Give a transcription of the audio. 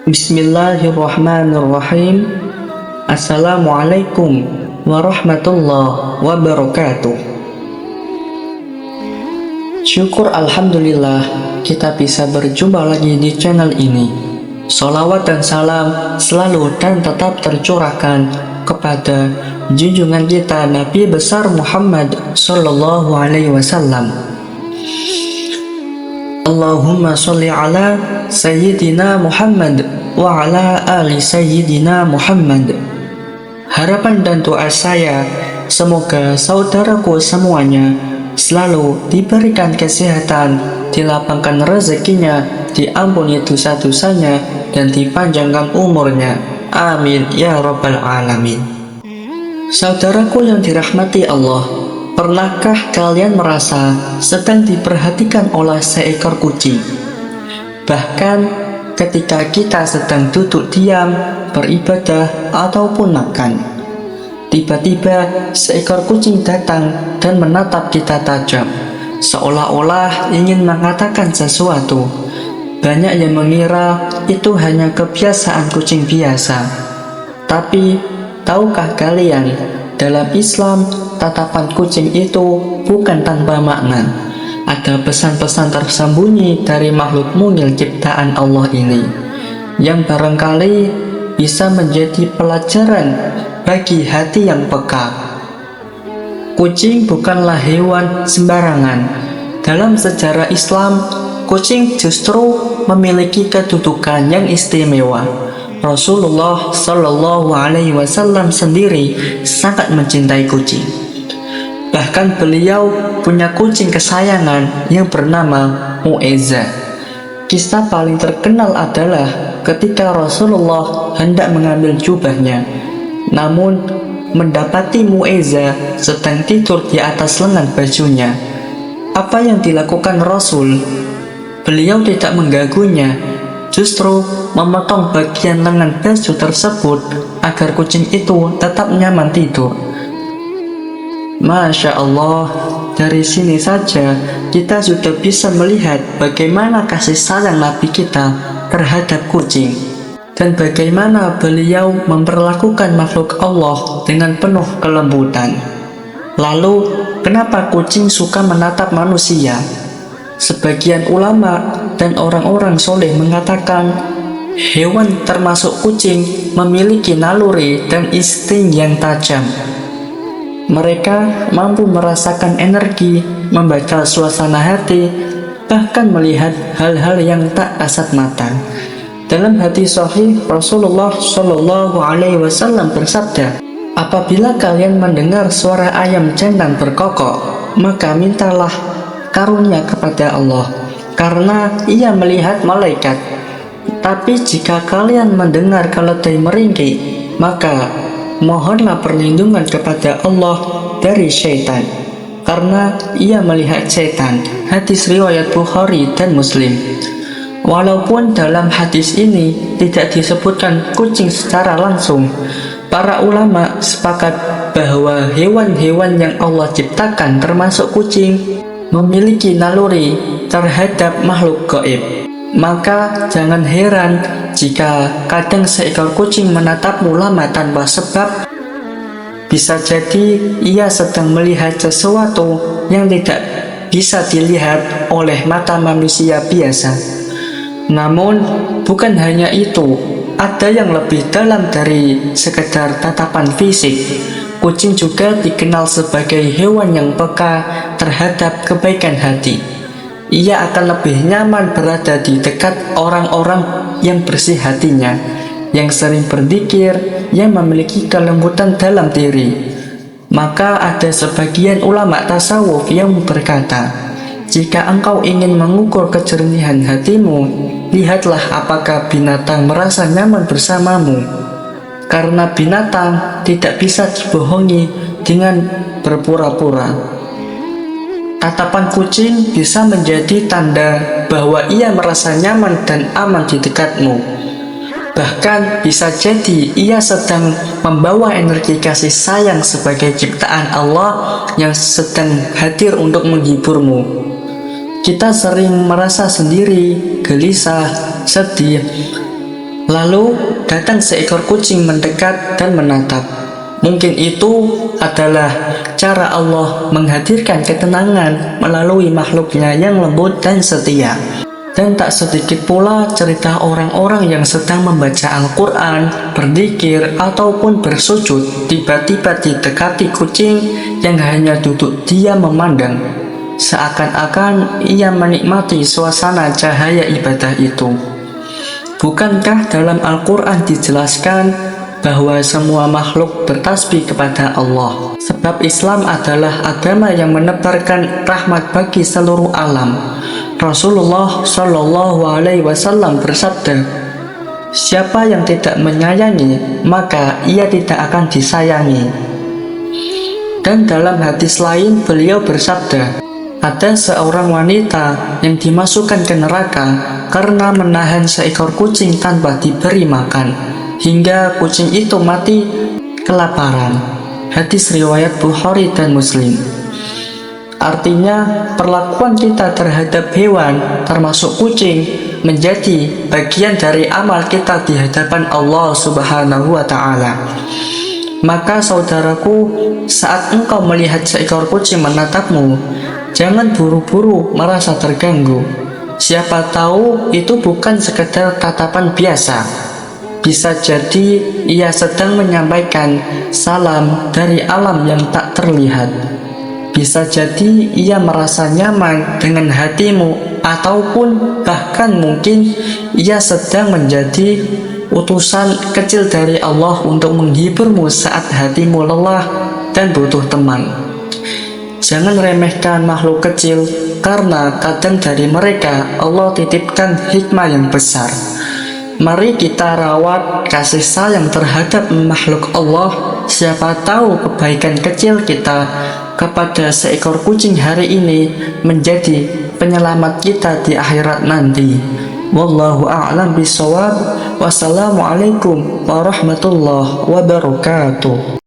Bismillahirrahmanirrahim. Assalamualaikum warahmatullahi wabarakatuh. Syukur alhamdulillah kita bisa berjumpa lagi di channel ini. Sholawat dan salam selalu dan tetap tercurahkan kepada junjungan kita Nabi besar Muhammad sallallahu alaihi wasallam. Allahumma sholli ala Sayyidina Muhammad wa ala ali Sayyidina Muhammad. Harapan dan doa saya, semoga saudaraku semuanya selalu diberikan kesehatan, dilapangkan rezekinya, diampuni dosa-dosanya, dan dipanjangkan umurnya. Amin ya rabbal alamin. Saudaraku yang dirahmati Allah, pernahkah kalian merasa sedang diperhatikan oleh seekor kucing? Bahkan ketika kita sedang duduk diam, beribadah, ataupun makan, tiba-tiba seekor kucing datang dan menatap kita tajam, seolah-olah ingin mengatakan sesuatu. Banyak yang mengira itu hanya kebiasaan kucing biasa. Tapi, tahukah kalian, dalam Islam, tatapan kucing itu bukan tanpa makna. Ada pesan-pesan tersembunyi dari makhluk mungil ciptaan Allah ini, yang barangkali bisa menjadi pelajaran bagi hati yang peka. Kucing bukanlah hewan sembarangan. Dalam sejarah Islam, kucing justru memiliki kedudukan yang istimewa. Rasulullah Shallallahu Alaihi Wasallam sendiri sangat mencintai kucing. Bahkan beliau punya kucing kesayangan yang bernama Mu'ezzah. Kisah paling terkenal adalah ketika Rasulullah hendak mengambil jubahnya, namun mendapati Mu'ezzah sedang tidur di atas lengan bajunya. Apa yang dilakukan Rasul? Beliau tidak mengganggunya, justru memotong bagian lengan baju tersebut agar kucing itu tetap nyaman tidur. Masya Allah, dari sini saja kita sudah bisa melihat bagaimana kasih sayang Nabi kita terhadap kucing, dan bagaimana beliau memperlakukan makhluk Allah dengan penuh kelembutan. Lalu, kenapa kucing suka menatap manusia? Sebagian ulama dan orang-orang soleh mengatakan hewan termasuk kucing memiliki naluri dan insting yang tajam. Mereka mampu merasakan energi, membaca suasana hati, bahkan melihat hal-hal yang tak kasat mata. Dalam hadis sahih, Rasulullah Shallallahu Alaihi Wasallam bersabda, apabila kalian mendengar suara ayam jantan berkokok, maka mintalah karunia kepada Allah, karena ia melihat malaikat. Tapi jika kalian mendengar keledai meringkik, maka mohonlah perlindungan kepada Allah dari syaitan, karena ia melihat syaitan. Hadis riwayat Bukhari dan Muslim. Walaupun dalam hadis ini tidak disebutkan kucing secara langsung, para ulama sepakat bahwa hewan-hewan yang Allah ciptakan termasuk kucing memiliki naluri terhadap makhluk gaib. Maka jangan heran jika kadang seekor kucing menatapmu lama tanpa sebab. Bisa jadi ia sedang melihat sesuatu yang tidak bisa dilihat oleh mata manusia biasa. Namun bukan hanya itu, ada yang lebih dalam dari sekedar tatapan fisik. Kucing juga dikenal sebagai hewan yang peka terhadap kebaikan hati. Ia akan lebih nyaman berada di dekat orang-orang yang bersih hatinya, yang sering berzikir, yang memiliki kelembutan dalam diri. Maka ada sebagian ulama tasawuf yang berkata, jika engkau ingin mengukur kejernihan hatimu, lihatlah apakah binatang merasa nyaman bersamamu. Karena binatang tidak bisa dibohongi dengan berpura-pura. Tatapan kucing bisa menjadi tanda bahwa ia merasa nyaman dan aman di dekatmu. Bahkan bisa jadi ia sedang membawa energi kasih sayang sebagai ciptaan Allah yang sedang hadir untuk menghiburmu. Kita sering merasa sendiri, gelisah, sedih, Lalu datang seekor kucing mendekat dan menatap. Mungkin itu adalah cara Allah menghadirkan ketenangan melalui makhluknya yang lembut dan setia. Dan tak sedikit pula cerita orang-orang yang sedang membaca Al-Quran, berzikir, ataupun bersujud, tiba-tiba didekati kucing yang hanya duduk diam memandang, seakan-akan ia menikmati suasana cahaya ibadah itu. Bukankah dalam Al-Quran dijelaskan bahwa semua makhluk bertasbih kepada Allah? Sebab Islam adalah agama yang menebarkan rahmat bagi seluruh alam. Rasulullah Shallallahu Alaihi Wasallam bersabda, siapa yang tidak menyayangi, maka ia tidak akan disayangi. Dan dalam hadis lain beliau bersabda, ada seorang wanita yang dimasukkan ke neraka karena menahan seekor kucing tanpa diberi makan, hingga kucing itu mati kelaparan. Hadis riwayat Bukhari dan Muslim. Artinya, perlakuan kita terhadap hewan, termasuk kucing, menjadi bagian dari amal kita di hadapan Allah Subhanahu wa Ta'ala. Maka saudaraku, saat engkau melihat seekor kucing menatapmu, jangan buru-buru merasa terganggu. Siapa tahu itu bukan sekedar tatapan biasa. Bisa jadi ia sedang menyampaikan salam dari alam yang tak terlihat. Bisa jadi ia merasa nyaman dengan hatimu, ataupun bahkan mungkin ia sedang menjadi utusan kecil dari Allah untuk menghiburmu saat hatimu lelah dan butuh teman. Jangan remehkan makhluk kecil, karena kadang dari mereka Allah titipkan hikmah yang besar. Mari kita rawat kasih sayang terhadap makhluk Allah. Siapa tahu kebaikan kecil kita kepada seekor kucing hari ini menjadi penyelamat kita di akhirat nanti. Wallahu a'lam bishawab. Wassalamualaikum warahmatullahi wabarakatuh.